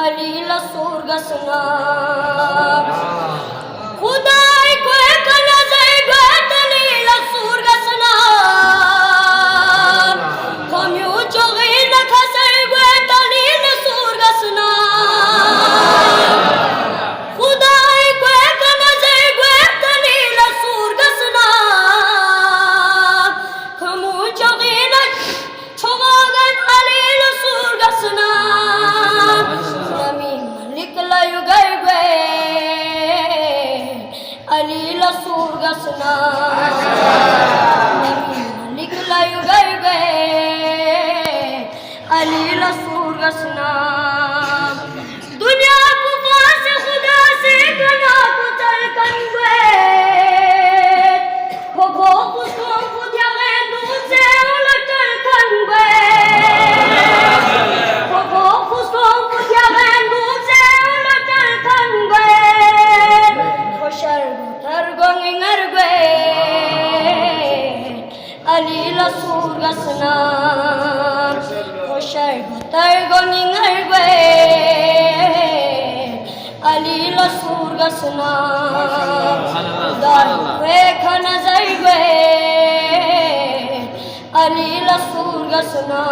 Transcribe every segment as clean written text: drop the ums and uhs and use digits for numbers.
अली लसूर गसना खुदाई को कना जाए गतली लसूर गसना कम्यू चोगी न खसर गतली लसूर गसना खुदाई को कना जाए गतली लसूर गसना कम्यू चोगी न छोगन अली लसूर गसना अली लसूर गसना निकलायु गए अली लसूर गसना दुनिया को पास खुदा से गना को चल कन गए वो पुष्पों को जगह दूर से उलटल कन गए वो पुष्पों को जगह दूर से उलटल कन गए अली लसूर गसना खुशर भतर गोनिंगर गए अली लसूर गसना दावे खनजर गए अली लसूर गसना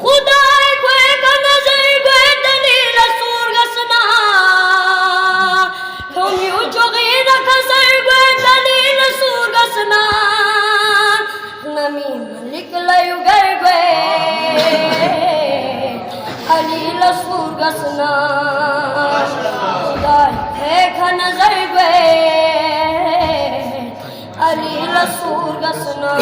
खुदाई को खनजर गए अली लसूर गसना कम्यू चोगी न खसर गए अली लसूर गसना नमी मलिक लयु गए अली लसूर गसना खुदा है खनजर गए अली लसूर गसना